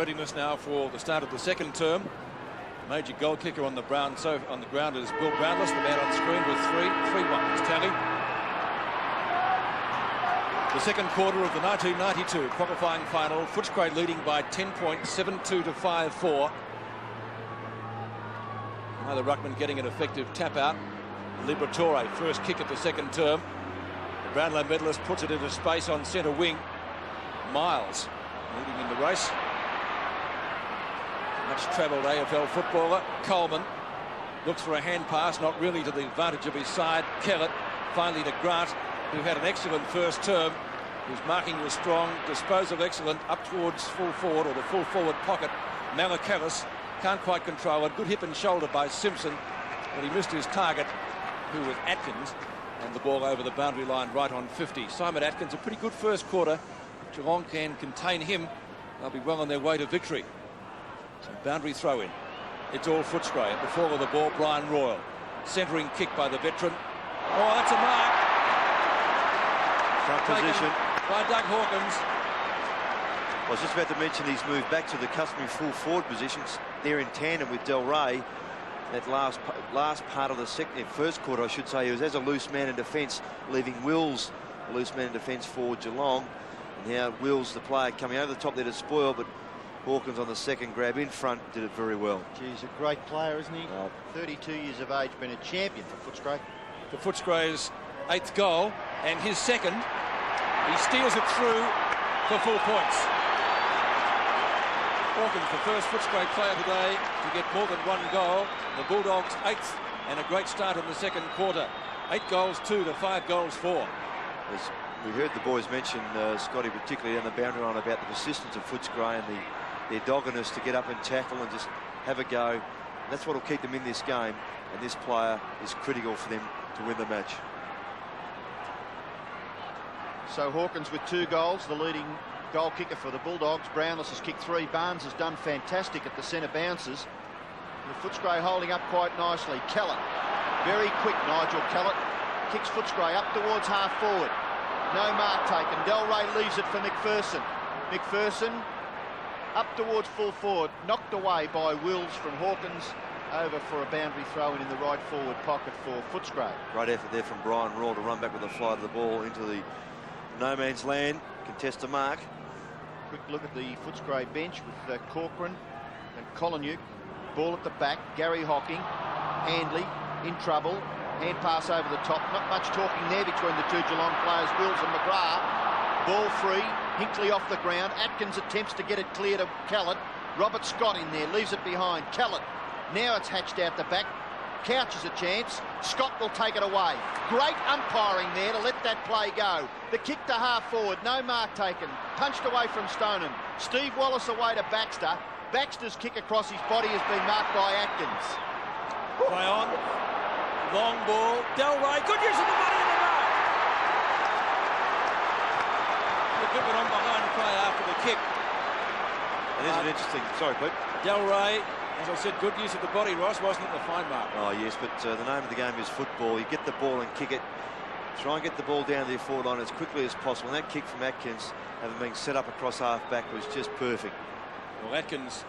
Readiness now for the start of the second term. Major goal kicker on the ground. So on the ground is Bill Brownless, the man on screen with 3-1. It's tally. The second quarter of the 1992 qualifying final. Footscray leading by 10 points, 7-2 to 5-4. Another ruckman getting an effective tap out. Liberatore, first kick at the second term. The Brownlow medalist puts it into space on centre wing. Miles leading in the race. Much travelled AFL footballer. Coleman looks for a hand pass, not really to the advantage of his side. Kellett finally to Grant, who had an excellent first term, whose marking was strong, disposal excellent, up towards full forward or the full forward pocket. Malakalis can't quite control it. Good hip and shoulder by Simpson, but he missed his target, who was Atkins, and the ball over the boundary line right on 50. Simon Atkins, a pretty good first quarter. Geelong can contain him. They'll be well on their way to victory. Some boundary throw in. It's all Footscray. At the fall of the ball, Brian Royal. Centering kick by the veteran. Oh, that's a mark. Front position. By Doug Hawkins. I was just about to mention he's moved back to the customary full forward positions. They're in tandem with Del Rey. That last part of the first quarter, I should say, he was as a loose man in defence, leaving Wills a loose man in defence for Geelong. And now Wills, the player, coming over the top there to spoil, but Hawkins on the second grab in front did it very well. He's a great player, isn't he? 32 years of age, been a champion for Footscray. For Footscray's 8th goal, and his second. He steers it through for full points. Hawkins, the first Footscray player today to get more than one goal. The Bulldogs' 8th, and a great start in the second quarter. 8 goals 2 to 5 goals 4. As we heard the boys mention, Scotty, particularly on the boundary line, about the persistence of Footscray and their doggedness to get up and tackle and just have a go. And that's what will keep them in this game, and this player is critical for them to win the match. So Hawkins with 2 goals, the leading goal kicker for the Bulldogs. Brownless has kicked 3. Barnes has done fantastic at the centre bounces. The Footscray holding up quite nicely. Kellett, very quick, Nigel Kellett, kicks Footscray up towards half forward. No mark taken. Del Rey leaves it for McPherson. McPherson up towards full forward, knocked away by Wills from Hawkins, over for a boundary throw in the right forward pocket for Footscray. Great effort there from Brian Raw to run back with the fly of the ball into the no man's land, contest a mark. Quick look at the Footscray bench with Corcoran and Collinuk. Ball at the back, Gary Hocking, Handley in trouble. Hand pass over the top. Not much talking there between the two Geelong players, Wills and McGrath. Ball free. Hinkley off the ground. Atkins attempts to get it clear to Kellett. Robert Scott in there, leaves it behind. Kellett. Now it's hatched out the back. Couch is a chance. Scott will take it away. Great umpiring there to let that play go. The kick to half forward. No mark taken. Punched away from Stoneham. Steve Wallace away to Baxter. Baxter's kick across his body has been marked by Atkins. Play on. Long ball. Del Rey. Good use of the body in the mark. A good one on behind play after the kick. It is an interesting... Sorry, Pete. Del Rey, as I said, good use of the body, Ross, wasn't it? The fine mark. Oh, yes, but the name of the game is football. You get the ball and kick it. Try and get the ball down to your forward line as quickly as possible. And that kick from Atkins, having been set up across half-back, was just perfect. Well, Atkins,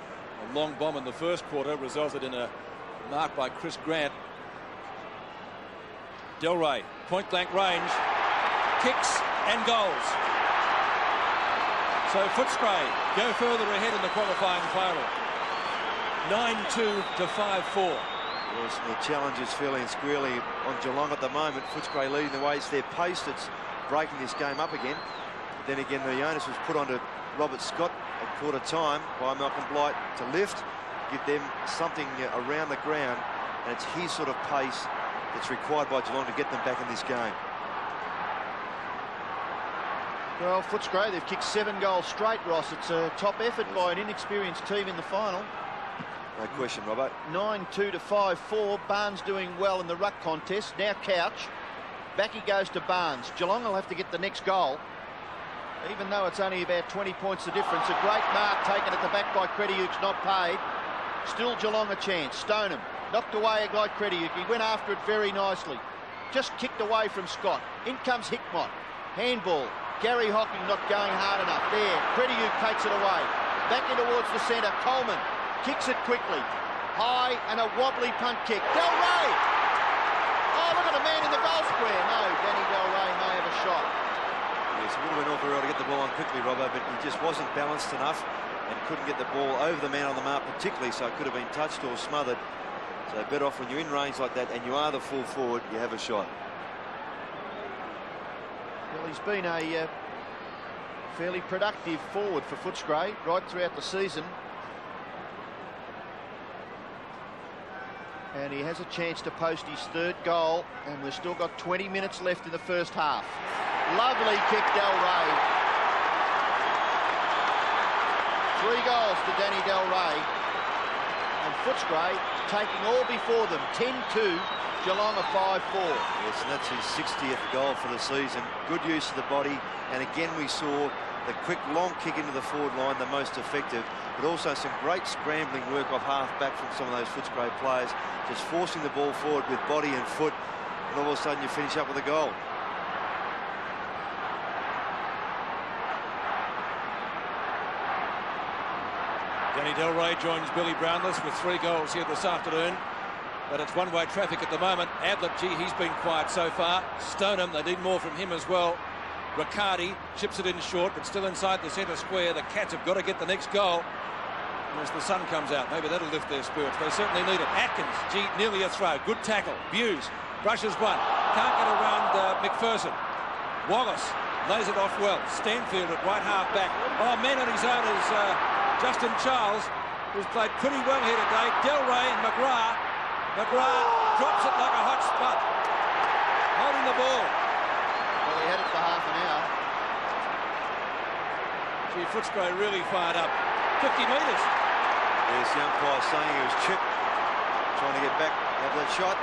a long bomb in the first quarter, resulted in a mark by Chris Grant. Del Rey, point-blank range, kicks and goals. So Footscray go further ahead in the qualifying final. 9-2 to 5-4. Yes, and the challenge is fairly and squarely on Geelong at the moment. Footscray leading the way. It's their pace that's breaking this game up again. But then again, the onus was put onto Robert Scott at quarter time by Malcolm Blight to lift, give them something around the ground, and it's his sort of pace that's required by Geelong to get them back in this game. Well, Footscray, they've kicked 7 goals straight, Ross. It's a top effort by an inexperienced team in the final. No question, Robbo. 9-2 to 5-4. Barnes doing well in the ruck contest. Now Couch. Back he goes to Barnes. Geelong will have to get the next goal, even though it's only about 20 points the difference. A great mark taken at the back by Crediuk's not paid. Still Geelong a chance. Stoneham knocked away a guy Crediuk. He went after it very nicely. Just kicked away from Scott. In comes Hickmott. Handball. Gary Hocking not going hard enough. There, Crediuk takes it away. Back in towards the centre. Coleman kicks it quickly. High and a wobbly punt kick. Del Rey! Oh, look at the man in the goal square. No, Danny Del Rey may have a shot. Yes, it would have been all very well to get the ball on quickly, Robbo, but he just wasn't balanced enough and couldn't get the ball over the man on the mark particularly, so it could have been touched or smothered. So better off when you're in range like that and you are the full forward, you have a shot. Well, he's been a fairly productive forward for Footscray right throughout the season. And he has a chance to post his third goal, and we've still got 20 minutes left in the first half. Lovely kick, Del Rey. 3 goals to Danny Del Rey. And Footscray taking all before them. 10-2, Geelong a 5-4. Yes, and that's his 60th goal for the season. Good use of the body, and again we saw the quick long kick into the forward line, the most effective, but also some great scrambling work off half back from some of those Footscray players, just forcing the ball forward with body and foot, and all of a sudden you finish up with a goal. Danny Del Rey joins Billy Brownless with 3 goals here this afternoon. But it's one-way traffic at the moment. Ablett, gee, he's been quiet so far. Stoneham, they need more from him as well. Riccardi chips it in short, but still inside the centre square. The Cats have got to get the next goal. And as the sun comes out, maybe that'll lift their spirits. They certainly need it. Atkins, gee, nearly a throw. Good tackle. Buse brushes one. Can't get around McPherson. Wallace lays it off well. Stanfield at right half back. Oh, man on his own is Justin Charles, who's played pretty well here today. Del Rey and McGrath. McGrath drops it like a hot spot. Holding the ball. Well, he had it for half an hour. Gee, Footscray really fired up. 50 metres. Yes, the umpire saying he was chipped, trying to get back, have that shot.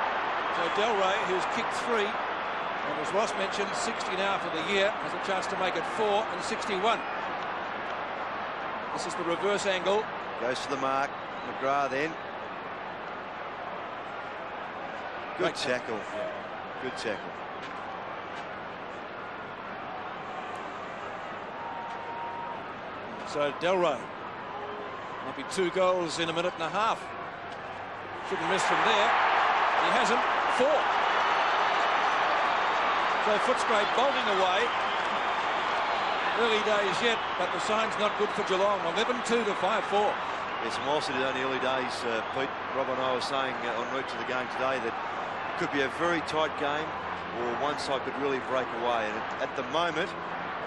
So Del Rey, who's kicked 3, and as Ross mentioned, 60 now for the year, has a chance to make it 4 and 61. This is the reverse angle. Goes to the mark. McGrath then. Good tackle. Yeah. Good tackle. So Del Rey might be 2 goals in a minute and a half. Shouldn't miss from there. He hasn't. 4. So Footscray bolting away. Early days yet, but the sign's not good for Geelong. 11-2 to 5-4. Yes, and whilst it is only early days, Pete, Rob and I were saying en route to the game today that it could be a very tight game, or one side could really break away. And at the moment,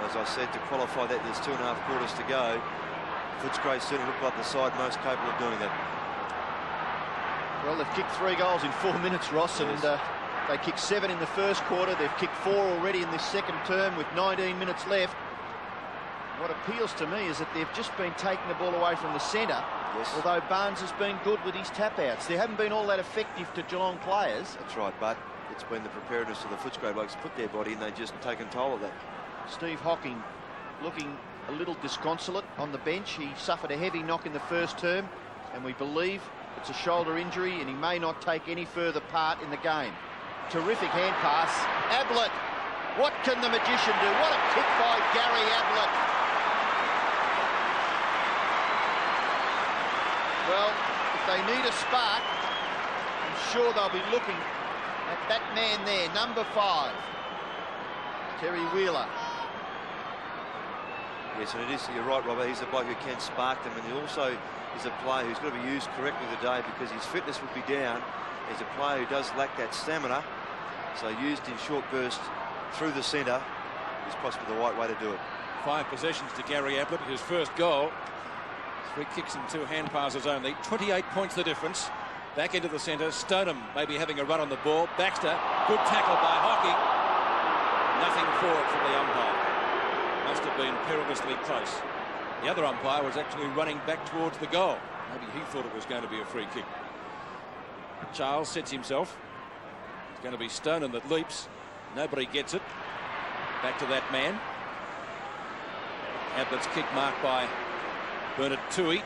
as I said, to qualify that, there's 2.5 quarters to go. Footscray certainly look like the side most capable of doing that. Well, they've kicked 3 goals in 4 minutes, Ross, and they kicked 7 in the first quarter. They've kicked 4 already in this second term with 19 minutes left. What appeals to me is that they've just been taking the ball away from the centre, although Barnes has been good with his tap-outs. They haven't been all that effective to Geelong players. That's right, but it's been the preparedness of the Footscray blokes to put their body and they've just taken toll of that. Steve Hocking looking a little disconsolate on the bench. He suffered a heavy knock in the first term, and we believe it's a shoulder injury, and he may not take any further part in the game. Terrific hand pass. Ablett. What can the magician do? What a kick by Gary Ablett. Well, if they need a spark, I'm sure they'll be looking at that man there, number 5, Terry Wheeler. Yes, and it is, you're right, Robert, he's a bloke who can spark them, and he also is a player who's got to be used correctly today because his fitness would be down. He's a player who does lack that stamina, so used in short bursts through the centre is possibly the right way to do it. 5 possessions to Gary Ablett, his first goal. 3 kicks and 2 hand passes only. 28 points the difference. Back into the centre. Stoneham maybe having a run on the ball. Baxter, good tackle by Hocking. Nothing for it from the umpire. Must have been perilously close. The other umpire was actually running back towards the goal. Maybe he thought it was going to be a free kick. Charles sets himself. It's going to be Stoneham that leaps. Nobody gets it. Back to that man. Ablett's kick marked by Bernard Toohey,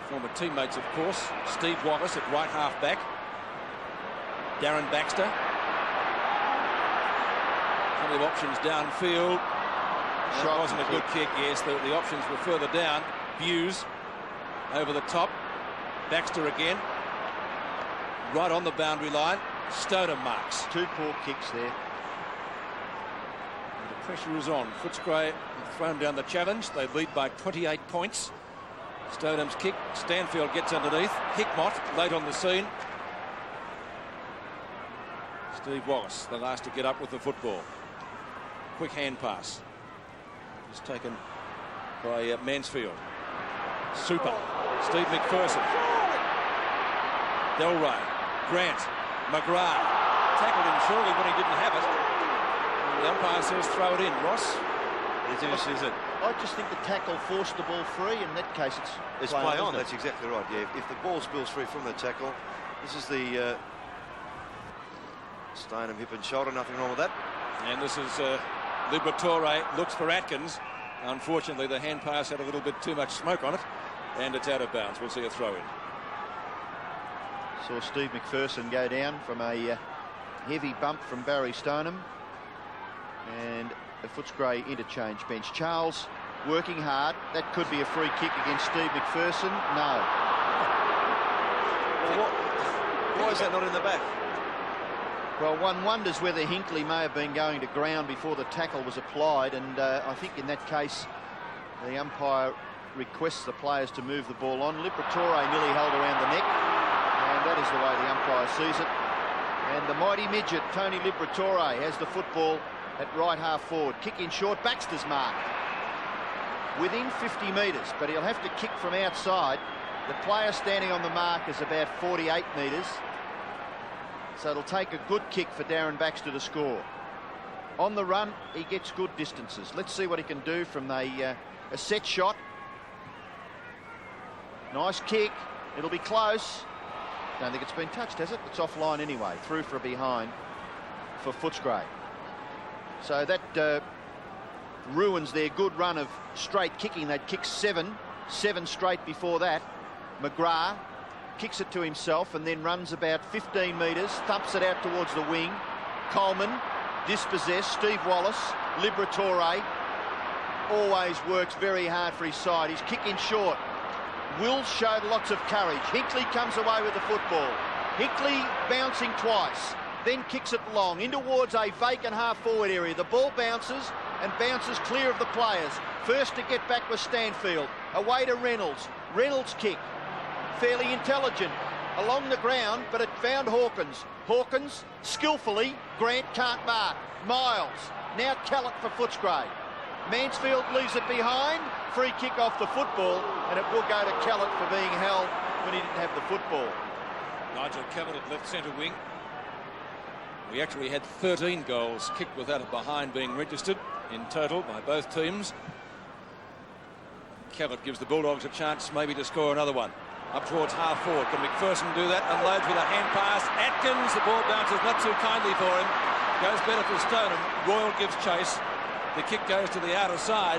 former teammates, of course. Steve Wallace at right half back. Darren Baxter. Plenty of options downfield. That wasn't a good kick. Yes, the options were further down. Views over the top. Baxter again. Right on the boundary line. Stoneham marks. 2 poor kicks there. And the pressure is on. Footscray have thrown down the challenge. They lead by 28 points. Stoneham's kick. Stanfield gets underneath. Hickmott late on the scene. Steve Wallace, the last to get up with the football. Quick hand pass. It's taken by Mansfield. Super. Steve McPherson. Delray. Grant. McGrath. Tackled him surely when he didn't have it. And the umpire says throw it in. Ross? I just think the tackle forced the ball free. In that case, it's play on. That's exactly right. Yeah, if the ball spills free from the tackle, this is the Stoneham hip and shoulder. Nothing wrong with that. And this is Liberatore looks for Atkins. Unfortunately, the hand pass had a little bit too much smoke on it, and it's out of bounds. We'll see a throw in. Saw Steve McPherson go down from a heavy bump from Barry Stoneham, and the Footscray interchange bench. Charles working hard. That could be a free kick against Steve McPherson. No. Well, why is that not in the back? Well, one wonders whether Hinckley may have been going to ground before the tackle was applied, and I think in that case the umpire requests the players to move the ball on. Liberatore nearly held around the neck, and that is the way the umpire sees it. And the mighty midget, Tony Liberatore, has the football at right half forward. Kick in short, Baxter's mark. Within 50 metres, but he'll have to kick from outside. The player standing on the mark is about 48 metres. So it'll take a good kick for Darren Baxter to score. On the run, he gets good distances. Let's see what he can do from a set shot. Nice kick. It'll be close. Don't think it's been touched, has it? It's offline anyway. Through for a behind for Footscray. So that ruins their good run of straight kicking. They'd kicked seven straight before that. McGrath kicks it to himself and then runs about 15 metres, thumps it out towards the wing. Coleman, dispossessed. Steve Wallace, Liberatore, always works very hard for his side. His kick in short. Will showed lots of courage. Hinckley comes away with the football. Hinckley bouncing twice, then kicks it long in towards a vacant half-forward area. The ball bounces and bounces clear of the players. First to get back was Stanfield. Away to Reynolds. Reynolds' kick. Fairly intelligent along the ground, but it found Hawkins. Hawkins skillfully. Grant can't mark. Miles. Now Callett for Footscray. Mansfield leaves it behind. Free kick off the football, and it will go to Callett for being held when he didn't have the football. Nigel Callett at left centre wing. We actually had 13 goals kicked without a behind being registered in total by both teams. Callett gives the Bulldogs a chance maybe to score another one. Up towards half forward. Can McPherson do that? Unloads with a hand pass. Atkins, the ball bounces not too kindly for him. Goes better for Stoneham. Royal gives chase. The kick goes to the outer side,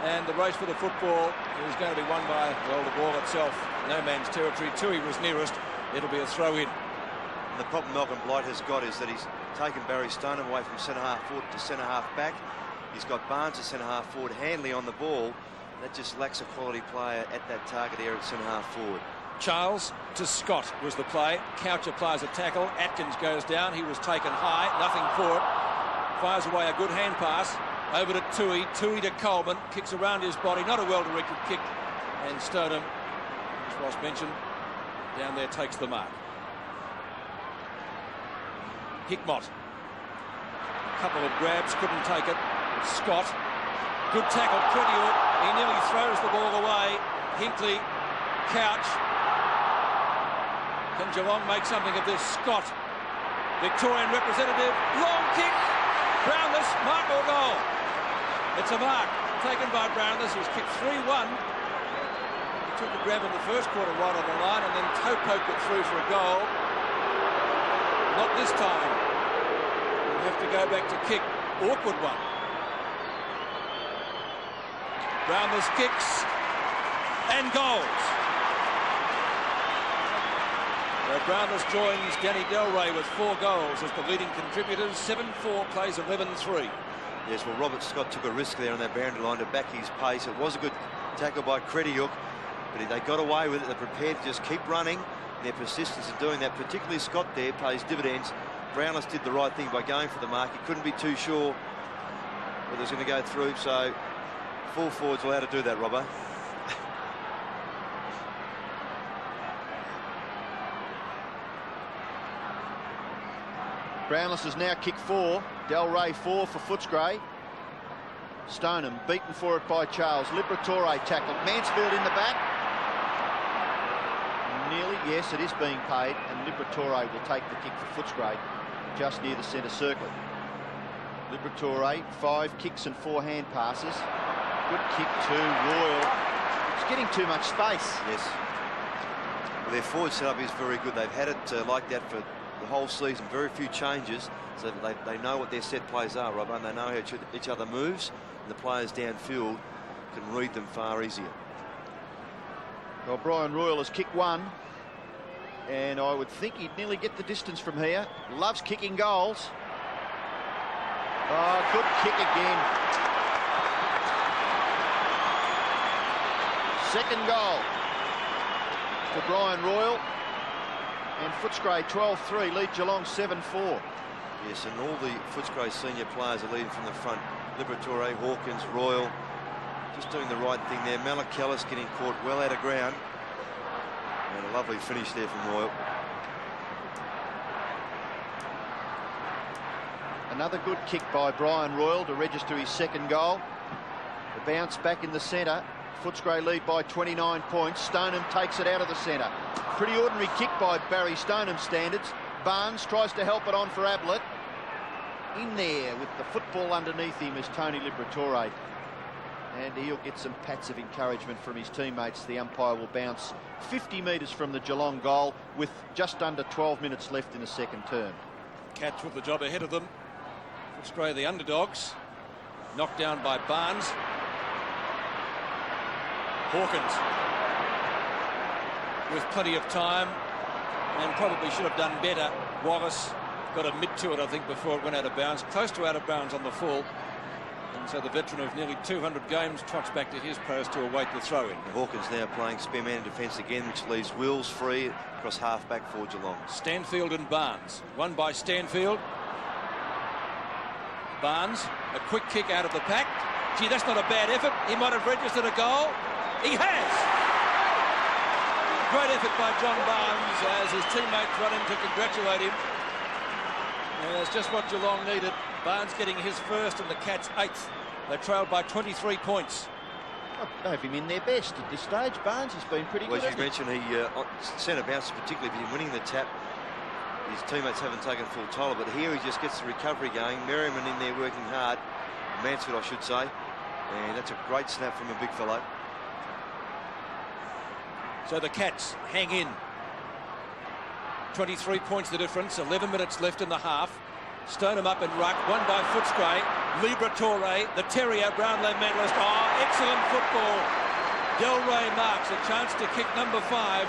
and the race for the football is going to be won by, well, the ball itself. No man's territory. Tui was nearest. It'll be a throw in. And the problem Malcolm Blight has got is that he's taken Barry Stoneham away from centre-half forward to centre-half back. He's got Barnes at centre-half forward, Handley on the ball. That just lacks a quality player at that target area at centre-half forward. Charles to Scott was the play. Couch applies a tackle. Atkins goes down. He was taken high. Nothing for it. Fires away a good hand pass. Over to Tui. Tui to Coleman. Kicks around his body. Not a well-directed kick. And Stoneham, as Ross mentioned, down there takes the mark. Hickmott. A couple of grabs. Couldn't take it. Scott. Good tackle. Pretty. He nearly throws the ball away. Hinckley. Couch. Can Geelong make something of this? Scott. Victorian representative. Long kick. Brownless. Mark or goal? It's a mark taken by Brownless, who's kicked 3-1. He took a grab in the first quarter right on the line and then toe poked it through for a goal. Not this time. We'll have to go back to kick. Awkward one. Brownless kicks and goals. So Brownless joins Danny Delray with 4 goals as the leading contributors. 7-4 plays 11-3. Yes, well, Robert Scott took a risk there on that boundary line to back his pace. It was a good tackle by Crediuk, but they got away with it. They're prepared to just keep running. Their persistence in doing that, particularly Scott there, pays dividends. Brownless did the right thing by going for the mark. He couldn't be too sure whether it was going to go through, so full forward's allowed to do that, Robbo. Brownless has now kicked 4. Del Rey 4 for Footscray. Stoneham beaten for it by Charles. Liberatore tackled. Mansfield in the back. Nearly, yes, it is being paid, and Liberatore will take the kick for Footscray just near the centre circle. Liberatore, 5 kicks and 4 hand passes. Good kick to Royal. It's getting too much space. Yes. Well, their forward setup is very good. They've had it like that for the whole season. Very few changes, so they know what their set plays are, Robbo, and they know how each other moves, and the players downfield can read them far easier. Well, Brian Royal has kicked 1, and I would think he'd nearly get the distance from here. Loves kicking goals. Oh, good kick again. Second goal for Brian Royal. And Footscray 12-3 lead Geelong 7-4. Yes, and all the Footscray senior players are leading from the front. Liberatore, Hawkins, Royal, just doing the right thing there. Malakalis getting caught well out of ground. And a lovely finish there from Royal. Another good kick by Brian Royal to register his second goal. The bounce back in the centre. Footscray lead by 29 points. Stoneham takes it out of the centre. Pretty ordinary kick by Barry Stoneham standards. Barnes tries to help it on for Ablett. In there with the football underneath him is Tony Liberatore. And he'll get some pats of encouragement from his teammates. The umpire will bounce 50 metres from the Geelong goal with just under 12 minutes left in the second term. Cats with the job ahead of them. Footscray the underdogs. Knocked down by Barnes. Hawkins with plenty of time and probably should have done better. Wallace got a mid to it, I think, before it went out of bounds. Close to out of bounds on the full. And so the veteran of nearly 200 games trots back to his post to await the throw-in. Hawkins now playing spare man in defence again, which leaves Wills free across half-back for Geelong. Stanfield and Barnes. Won by Stanfield. Barnes, a quick kick out of the pack. Gee, that's not a bad effort. He might have registered a goal. He has! Great effort by John Barnes as his teammates run in to congratulate him. And that's just what Geelong needed. Barnes getting his first and the Cats 8th. They trailed by 23 points. I have him in their best at this stage. Barnes has been pretty good. Well, as you mentioned, he centre bounces, particularly if he's winning the tap. His teammates haven't taken full toll, but here he just gets the recovery going. Merriman in there working hard. Mansfield, I should say. And that's a great snap from a big fellow. So the Cats hang in. 23 points the difference. 11 minutes left in the half. Stoneham up in ruck. Won by Footscray. Liberatore, the Terrier Brownlow medalist. Oh, excellent football. Del Rey marks a chance to kick number 5.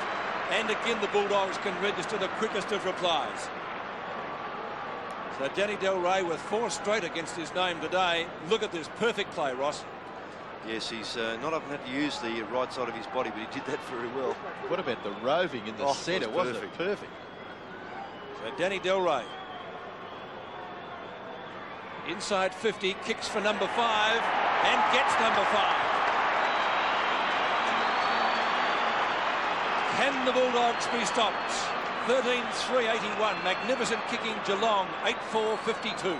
And again, the Bulldogs can register the quickest of replies. So Danny Del Rey with 4 straight against his name today. Look at this perfect play, Ross. Yes, he's not often had to use the right side of his body, but he did that very well. What about the roving in the centre? Wasn't it perfect? So Danny Del Rey. Inside 50, kicks for number 5 and gets number 5. Can the Bulldogs be stopped? 13-3-81. Magnificent kicking Geelong. 8-4-52.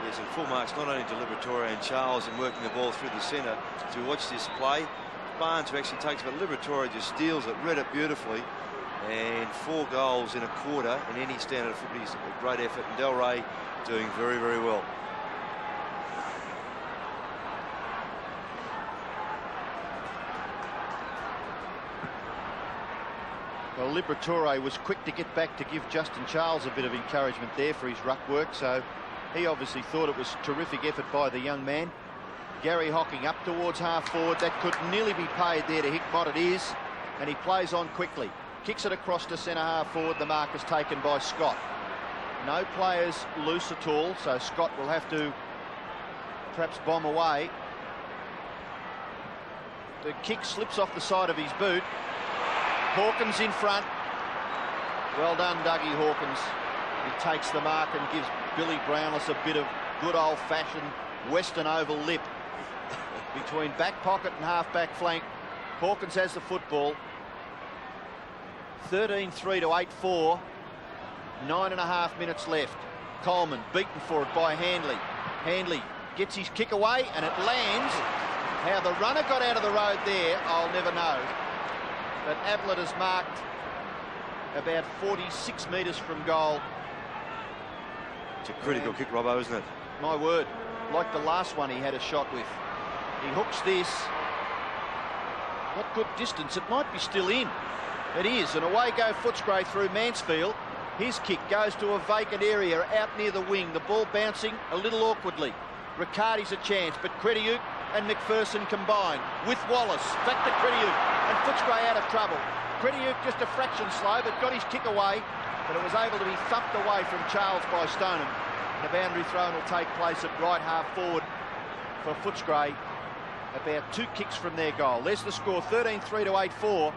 Yes, and full marks not only to Liberatore and Charles in working the ball through the centre. As we watch this play, Barnes who actually takes it, but Liberatore just steals it, read it beautifully. And 4 goals in a quarter in any standard of football is a great effort. And Del Rey doing very, very well. Well, Liberatore was quick to get back to give Justin Charles a bit of encouragement there for his ruck work, so he obviously thought it was terrific effort by the young man. Gary Hocking up towards half forward. That could nearly be paid there to Hickmott. It is, and he plays on quickly. Kicks it across to centre half forward. The mark is taken by Scott. No players loose at all, so Scott will have to perhaps bomb away. The kick slips off the side of his boot. Hawkins in front. Well done, Dougie Hawkins. He takes the mark and gives Billy Brownless a bit of good old-fashioned Western oval lip between back pocket and half-back flank. Hawkins has the football. 13-3 to 8-4. 9.5 minutes left. Coleman beaten for it by Handley. Handley gets his kick away and it lands. How the runner got out of the road there, I'll never know. But Ablett has marked about 46 metres from goal. It's a critical kick, Robbo, isn't it? My word, like the last one he had a shot with. He hooks this. Not good distance, it might be still in. It is, and away go Footscray through Mansfield. His kick goes to a vacant area out near the wing. The ball bouncing a little awkwardly. Riccardi's a chance, but Crediuk and McPherson combine with Wallace. Back to Crediuk, and Footscray out of trouble. Crediuk just a fraction slow, but got his kick away, but it was able to be thumped away from Charles by Stoneham. And a boundary throw will take place at right half forward for Footscray. About 2 kicks from their goal. There's the score, 13-3 to 8-4.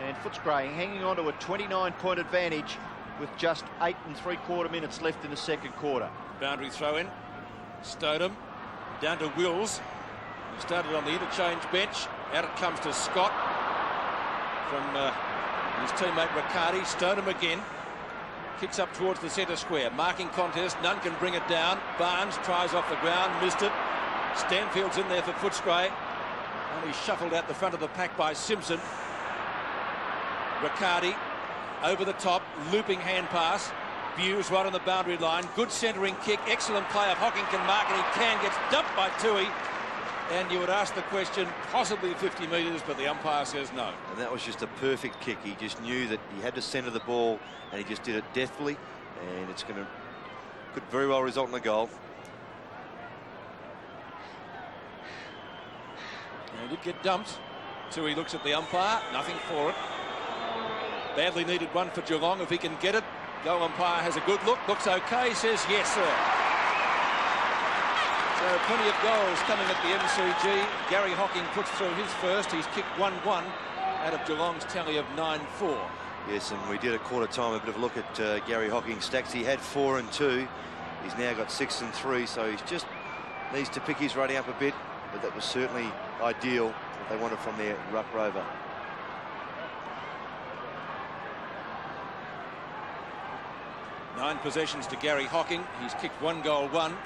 And Footscray hanging on to a 29-point advantage with just 8 3/4 minutes left in the second quarter. Boundary throw in. Stoneham down to Wills. He started on the interchange bench. Out it comes to Scott from his teammate Riccardi. Stoneham again. Kicks up towards the centre square. Marking contest. None can bring it down. Barnes tries off the ground. Missed it. Stanfield's in there for Footscray. Only shuffled out the front of the pack by Simpson. Riccardi over the top. Looping hand pass. Buse right on the boundary line. Good centering kick. Excellent play of Hocking can mark, and he can. Gets dumped by Tui. And you would ask the question, possibly 50 metres, but the umpire says no. And that was just a perfect kick. He just knew that he had to centre the ball, and he just did it deftly. And it's going to could very well result in a goal. And he did get dumped. Tui looks at the umpire. Nothing for it. Badly needed one for Geelong if he can get it. Goal umpire has a good look. Looks okay. Says yes, sir. So plenty of goals coming at the MCG. Gary Hocking puts through his first. He's kicked 1-1 out of Geelong's tally of 9-4. Yes, and we did at quarter time a bit of a look at Gary Hocking's stacks. He had 4 and 2. He's now got 6 and 3, so he's just needs to pick his running up a bit. But that was certainly ideal what they wanted from their ruck rover. Nine possessions to Gary Hocking. He's kicked 1 goal, 1.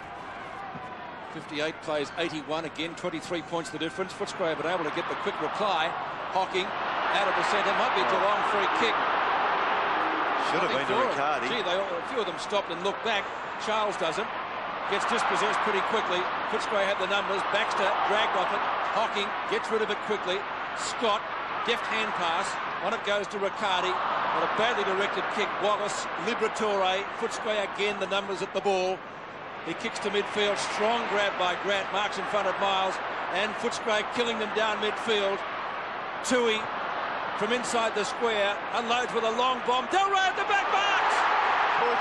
58 plays 81 again, 23 points the difference. Footscray been able to get the quick reply. Hocking out of the centre, might be a Geelong free kick. Should have been to Riccardi. Gee, a few of them stopped and looked back. Charles doesn't. Gets dispossessed pretty quickly. Footscray had the numbers. Baxter dragged off it. Hocking gets rid of it quickly. Scott, deft hand pass. On it goes to Riccardi. But a badly directed kick. Wallace, Liberatore, Footscray again, the numbers at the ball. He kicks to midfield. Strong grab by Grant. Marks in front of Miles. And Footscray killing them down midfield. Tui from inside the square. Unloads with a long bomb. Del Rey at the back. Marks!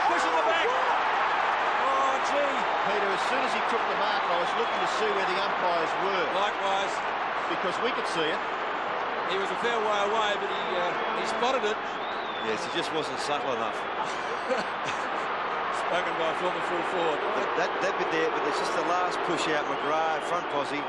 Push in the back. Oh, gee. Peter, as soon as he took the mark, I was looking to see where the umpires were. Likewise. Because we could see it. He was a fair way away, but he spotted it. Yes, he just wasn't subtle enough. Spoken by a former full forward. That bit there, but it's just the last push out. McGrath, front posse.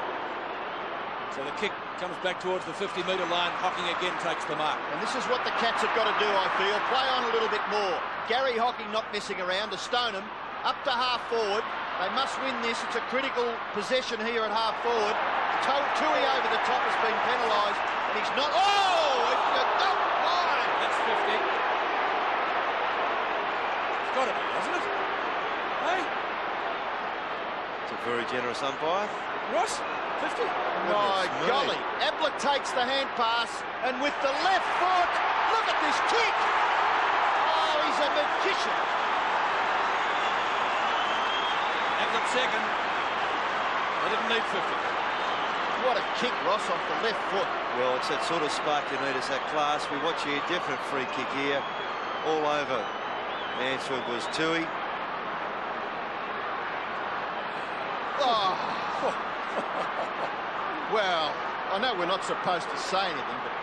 So the kick comes back towards the 50-metre line. Hocking again takes the mark. And this is what the Cats have got to do, I feel. Play on a little bit more. Gary Hocking not messing around. To Stoneham, up to half forward. They must win this. It's a critical possession here at half forward. Tui over the top has been penalised, and he's not. Oh! That's 50. It's got to be, hasn't it? Hey? It's a very generous umpire. Ross, 50. My golly. Ablett takes the hand pass, and with the left foot, look at this kick. Oh, he's a magician. Ablett second. They didn't need 50. What a kick, Ross, off the left foot. Well, it's that sort of spark you need. It's that class. We watch here, definite free kick here. All over. Mansfield was Tui. Oh. Well, I know we're not supposed to say anything, but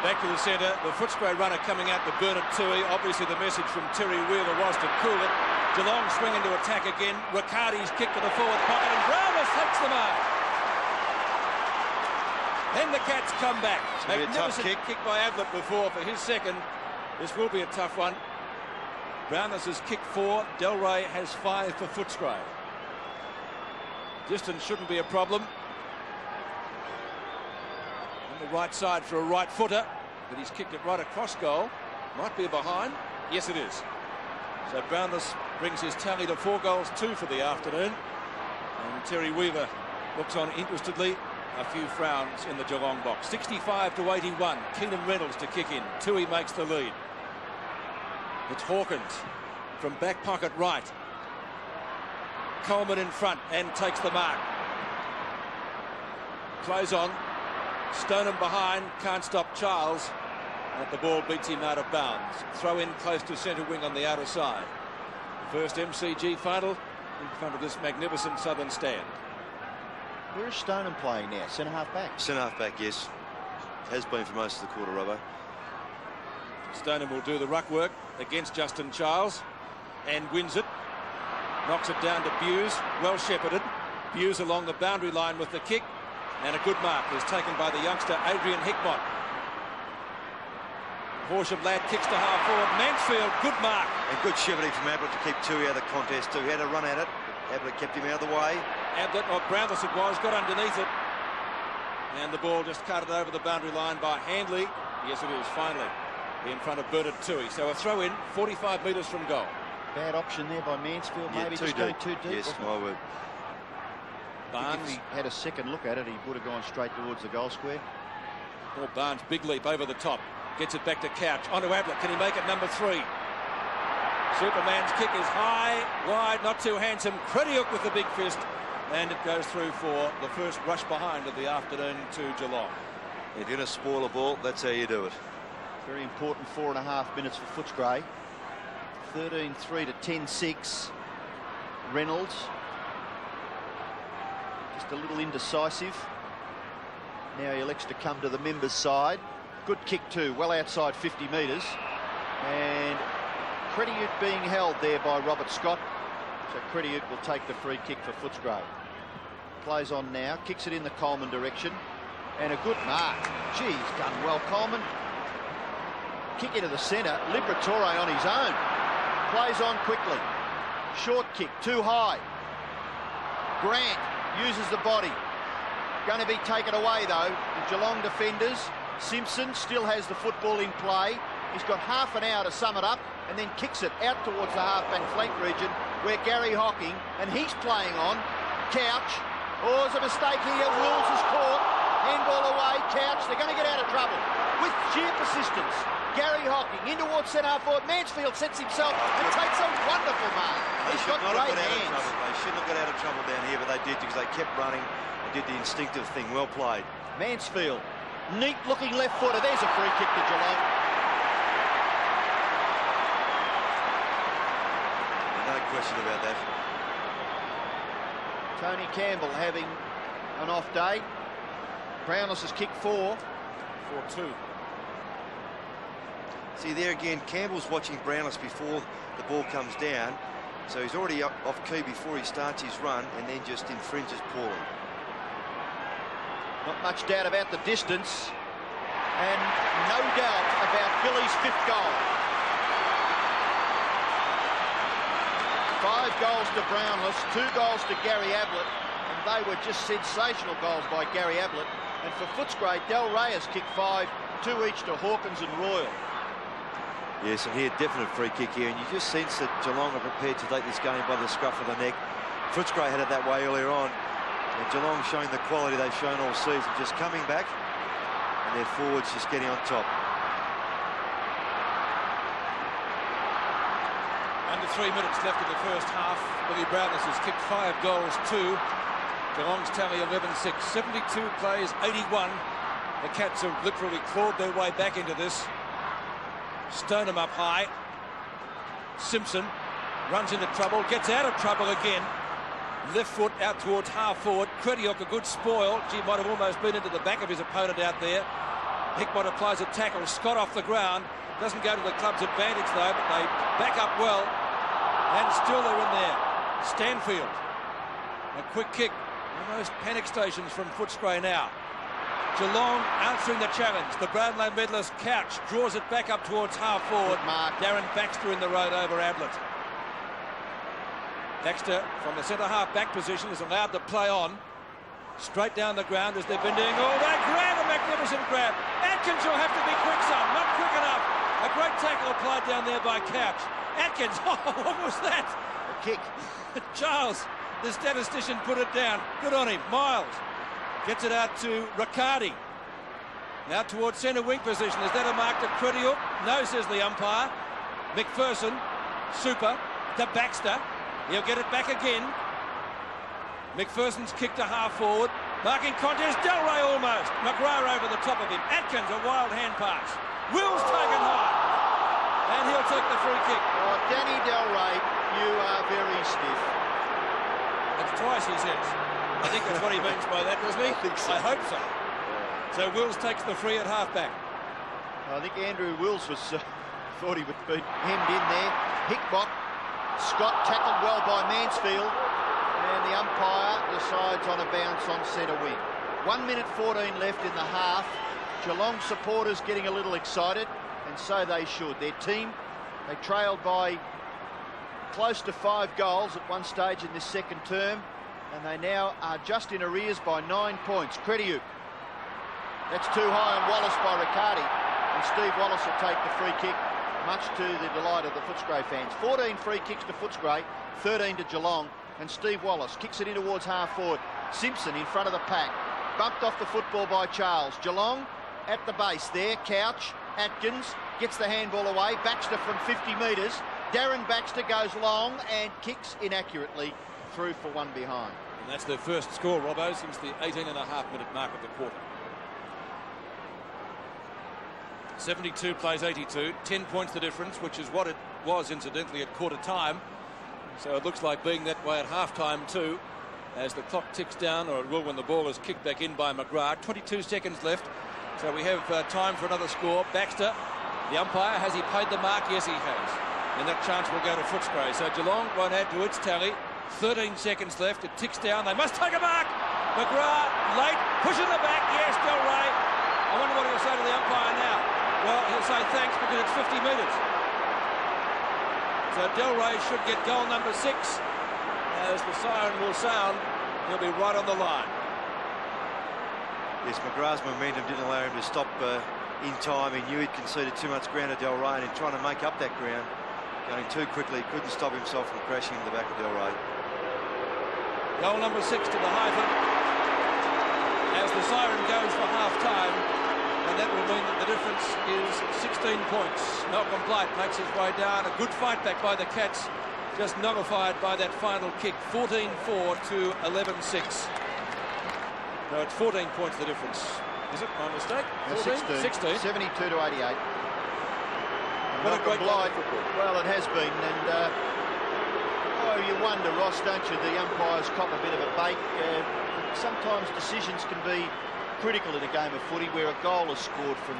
back to the centre, the Footscray runner coming out to Bernard Toohey. Obviously the message from Terry Wheeler was to cool it. Geelong swing into attack again. Riccardi's kick to the forward pocket and Brownless takes the mark. Then the Cats come back. Magnificent kick by Ablett before for his second. This will be a tough one. Brownless has kicked 4. Delray has 5 for Footscray. Distance shouldn't be a problem. On the right side for a right footer, but he's kicked it right across goal. Might be a behind. Yes, it is. So Brownless brings his tally to 4 goals, 2 for the afternoon. And Terry Weaver looks on interestedly. A few frowns in the Geelong box. 65-81. Keenan Reynolds to kick in. Toohey makes the lead. It's Hawkins from back pocket right. Coleman in front and takes the mark. Plays on. Stoneham behind. Can't stop Charles. And the ball beats him out of bounds. Throw in close to centre wing on the outer side. First MCG final in front of this magnificent southern stand. where is Stoneham playing now? Centre half back? Centre half back, yes. Has been for most of the quarter, Robbo. Stoneham will do the ruck work against Justin Charles and wins it. Knocks it down to Buse. Well shepherded. Buse along the boundary line with the kick. And a good mark is taken by the youngster Adrian Hickmott. Horsham lad kicks to half forward. Mansfield, good mark. And good shepherding from Ablett to keep Toohey out of the contest too. He had a run at it. Ablett kept him out of the way. Ablett, or Brownless it was, got underneath it. And the ball just cut it over the boundary line by Handley. Yes, it is, finally, in front of Bernard Toohey. So a throw in, 45 metres from goal. Bad option there by Mansfield, yeah, maybe just going too deep. Yes, my word. Barnes. If he had a second look at it, he would have gone straight towards the goal square. Paul Barnes, big leap over the top. Gets it back to Couch. Onto Ablett. Can he make it number 3? Superman's kick is high, wide, not too handsome. Crediuk with the big fist. And it goes through for the first rush behind of the afternoon to Geelong. If you're going to spoil a ball, that's how you do it. Very important 4.5 minutes for Footscray. 13-3 to 10-6. Reynolds. Just a little indecisive. Now he elects to come to the members' side. Good kick too, well outside 50 metres. And Crediuk being held there by Robert Scott. So Crediuk will take the free kick for Footscray. Plays on now, kicks it in the Coleman direction. And a good mark. Geez, done well, Coleman. Kick into the centre, Liberatore on his own. Plays on quickly. Short kick, too high. Grant uses the body. Going to be taken away though. The Geelong defenders. Simpson still has the football in play. He's got half an hour to sum it up and then kicks it out towards the half-back flank region where Gary Hocking, and he's playing on. Couch. Oh, there's a mistake here. Rules is caught. Handball away. Couch. They're going to get out of trouble. With sheer persistence. Gary Hocking in towards centre forward. Mansfield sets himself and takes a wonderful mark. He's got great hands. They shouldn't have got out of trouble down here, but they did because they kept running and did the instinctive thing. Well played. Mansfield. Neat looking left footer. There's a free kick to Geelong. No question about that. Tony Campbell having an off day. Brownless has kicked 4. 4-2. See there again, Campbell's watching Brownless before the ball comes down. So he's already off key before he starts his run and then just infringes poorly. Not much doubt about the distance. And no doubt about Billy's 5th goal. 5 goals to Brownless, 2 goals to Gary Ablett. And they were just sensational goals by Gary Ablett. And for Footscray, Del Rey has kicked 5, 2 each to Hawkins and Royal. Yes, and here, definite free kick here. And you just sense that Geelong are prepared to take this game by the scruff of the neck. Footscray had it that way earlier on. And Geelong showing the quality they've shown all season, just coming back, and their forwards just getting on top. Under 3 minutes left in the first half. Billy Brownless has kicked 5 goals, 2. Geelong's tally 11-6. 72 plays, 81. The Cats have literally clawed their way back into this. Stoneham up high. Simpson runs into trouble, gets out of trouble again. Left foot out towards half forward. Krediuk, a good spoil. He might have almost been into the back of his opponent out there. Hickmott applies a tackle. Scott off the ground. Doesn't go to the club's advantage though, but they back up well. And still they're in there. Stanfield. A quick kick. Almost panic stations from Footscray now. Geelong answering the challenge. The Brownlow medalist Couch draws it back up towards half forward. Darren Baxter in the road over Ablett. Baxter from the centre-half back position is allowed to play on. Straight down the ground as they've been doing all that. Grab, a magnificent grab. Atkins will have to be quick, son. Not quick enough. A great tackle applied down there by Couch. Atkins, oh, what was that? A kick. Charles, the statistician, put it down. Good on him. Miles gets it out to Riccardi. Now towards centre wing position. Is that a mark to Krediuk? No, says the umpire. McPherson, super, to Baxter. He'll get it back again. McPherson's kick to half forward. Marking contest, Delray almost. McGrath over the top of him. Atkins, a wild hand pass. Will's taken high. And he'll take the free kick. Oh, Danny Delray, you are very stiff. That's twice, he says. I think that's what he means by that, doesn't he? I think so. I hope so. So Wills takes the free at half-back. I think Andrew Wills was thought he would be hemmed in there. Hickmott, Scott tackled well by Mansfield, and the umpire decides on a bounce on centre wing. 1 minute 14 left in the half. Geelong supporters getting a little excited, and so they should. Their team, they trailed by close to 5 goals at one stage in this second term, and they now are just in arrears by 9 points. Krediuk. That's too high on Wallace by Riccardi, and Steve Wallace will take the free kick, much to the delight of the Footscray fans. 14 free kicks to Footscray, 13 to Geelong, and Steve Wallace kicks it in towards half forward. Simpson in front of the pack, bumped off the football by Charles. Geelong at the base there. Couch, Atkins gets the handball away. Baxter from 50 metres. Darren Baxter goes long and kicks inaccurately through for one behind. And that's their first score, Robbo, since the 18.5-minute mark of the quarter. 72 plays 82, 10 points the difference, which is what it was incidentally at quarter time. So it looks like being that way at half-time too, as the clock ticks down, or it will when the ball is kicked back in by McGrath. 22 seconds left, so we have time for another score. Baxter, the umpire, has he paid the mark? Yes, he has. And that chance will go to Footscray. So Geelong won't add to its tally. 13 seconds left, it ticks down. They must take a mark. McGrath, late, pushing the back. Yes, Delray. I wonder what he'll say to the umpire now. Well, he'll say thanks because it's 50 metres. So Delray should get goal number 6. As the siren will sound, he'll be right on the line. Yes, McGrath's momentum didn't allow him to stop in time. He knew he'd conceded too much ground to Delray, and in trying to make up that ground, going too quickly, couldn't stop himself from crashing in the back of Delray. Goal number 6 to the Highford. As the siren goes for half-time, and that will mean that the difference is 16 points. Malcolm Blight makes his way down. A good fight back by the Cats, just nullified by that final kick. 14-4 to 11-6. No, it's 14 points the difference. Is it my mistake? 14? 16. 72 to 88. What a great Blight. Well, it has been, and oh, you wonder, Ross, don't you? The umpires cop a bit of a bake. Sometimes decisions can be critical in a game of footy where a goal is scored from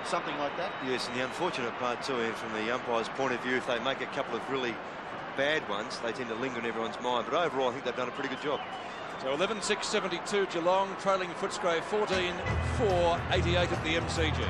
something like that. Yes, and the unfortunate part too, and from the umpire's point of view, if they make a couple of really bad ones, they tend to linger in everyone's mind. But overall, I think they've done a pretty good job. So 11-6, 72 Geelong, trailing Footscray 14-4, 88 at the MCG.